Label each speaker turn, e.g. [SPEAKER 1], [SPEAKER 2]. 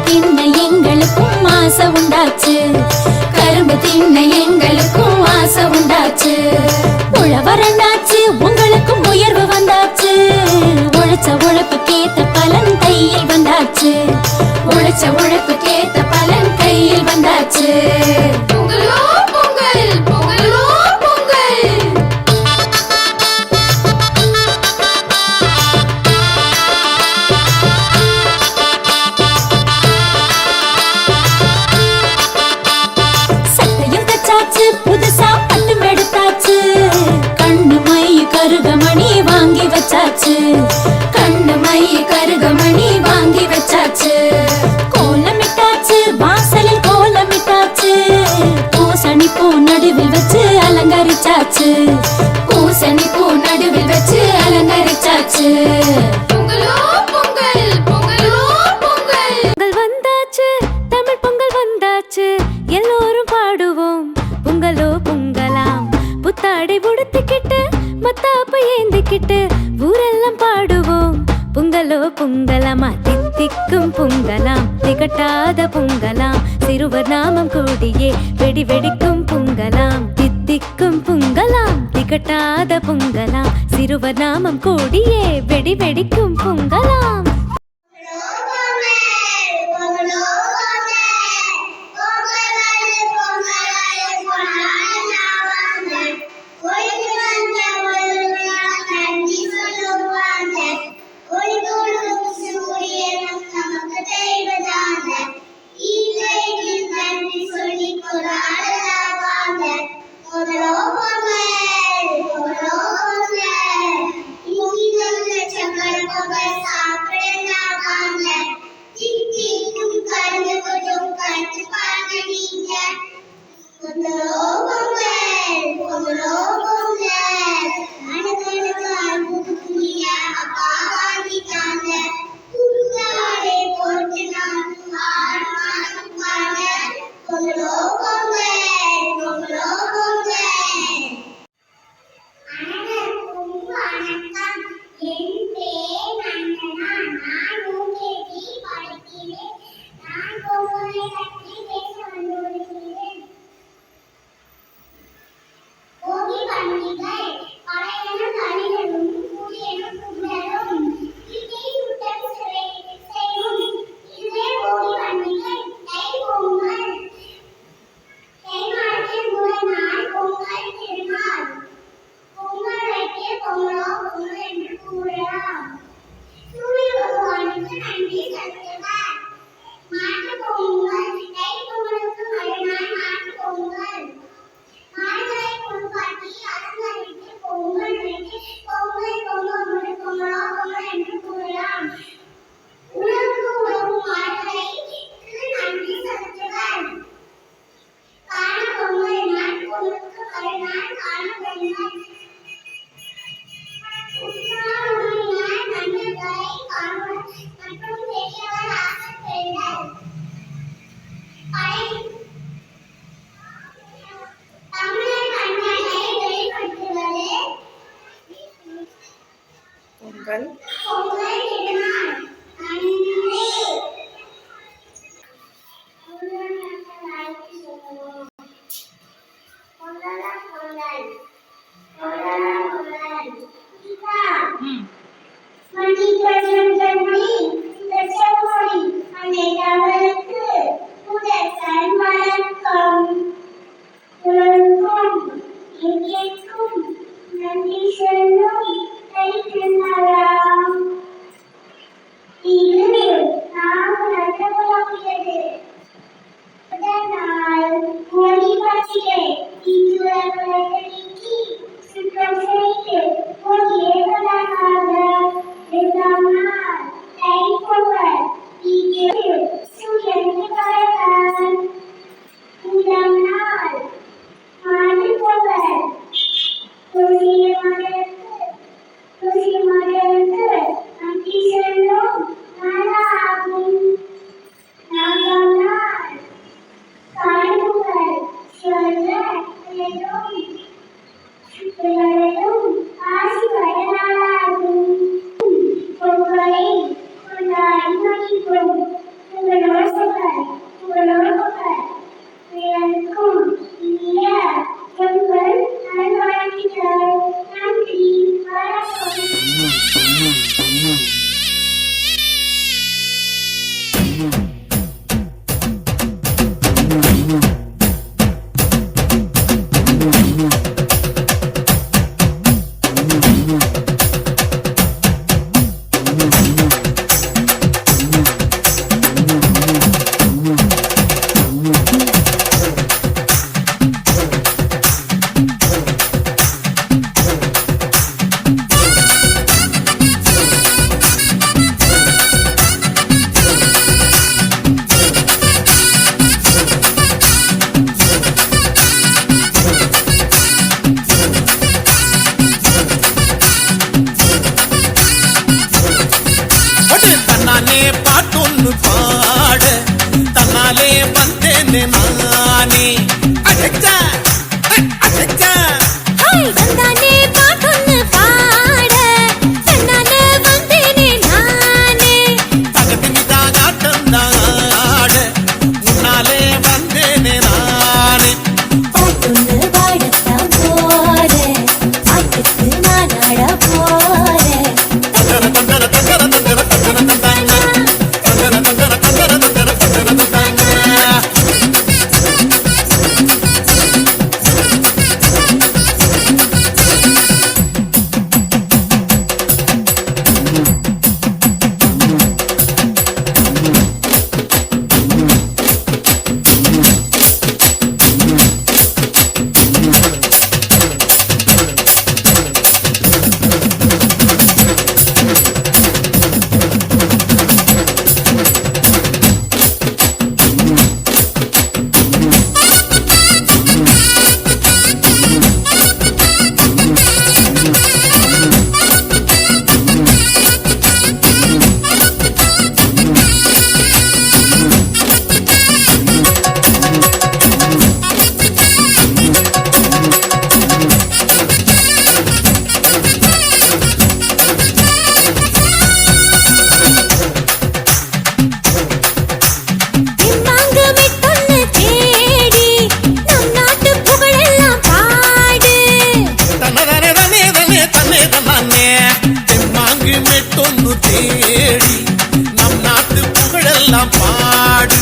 [SPEAKER 1] தின்ன எங்களுக்கும் ஆசை உண்டாச்சு. கரும்பு தின்ன எங்களுக்கும் ஆசை உண்டாச்சு. உழவரண்டாச்சு உங்களுக்கும் உயர்வு வந்தாச்சு. உழைச்ச உழைப்புக்கேத்த பலன் கையில் வந்தாச்சு. உழைச்ச உழைப்புக்கேத்த பலன் கையில் வந்தாச்சு. பொங்கலோ பொங்கல், பொங்கலோ பொங்கல். சட்டையும் தச்சாச்சு, புதுசா பட்டும் எடுத்தாச்சு. கண்ணு மை கருகமணி வாங்கி வச்சாச்சு. கண்ணு மை கருகமணி வாங்கி வச்சாச்சு. கோலமிட்டாச்சு, வாசலில் கோலமிட்டாச்சு. பூசணி பூ நடுவில் வச்சு அலங்கரிச்சாச்சு. பூசணி பூ நடுவில் வச்சு அலங்கரிச்சாச்சு. பொங்கலோ பொங்கல், பொங்கலோ பொங்கல்.
[SPEAKER 2] பொங்கல் வந்தாச்சு, தமிழ் பொங்கல் வந்தாச்சு. எல்லோரும் பாடுவோம் பொங்கலோ பொங்கலாம். புத்தாடை உடுத்திக்கிட்டு மத்தாப்பு ஏந்திக்கிட்டு ஊரெல்லாம் பாடுவோம் பொங்கலோ பொங்கலாமா. தித்திக்கும் பொங்கலாம், திகட்டாத பொங்கலாம். சிறுவர் நாமம் கூடியே வெடி வெடிக்கும் பொங்கலாம். தித்திக்கும் பொங்கலாம், திகட்டாத பொங்கலாம். சிறுவர் நாமம் கூடியே வெடி வெடிக்கும் பொங்கலாம்.
[SPEAKER 3] Con
[SPEAKER 2] தன்னானே பாட்டொன்னு பாட தன்னானே வந்தேனே நானே
[SPEAKER 3] தகதிமிதான் ஆட்டந்தாட முன்னாலே வந்தேனே நானே
[SPEAKER 1] பாட்டொன்னு பாடத்தான் போறேன் பாட்டுக்கு நான் ஆட போறேன்
[SPEAKER 3] தங்கர தங்கர தங்கர தங்கர தங்கர தந்தாங்க தங்கர தங்கர தங்கர தங்கர தங்கர தந்தாங்க
[SPEAKER 2] பின்வாங்கு மெட்டொன்னு தேடி நம் நாட்டு புகழெல்லாம் பாடு
[SPEAKER 3] தன்னதனே தனே தனே தனே தன்னானே தெம்மாங்கு மெட்டொன்னு தேடி நம் நாட்டு புகழெல்லாம் பாடு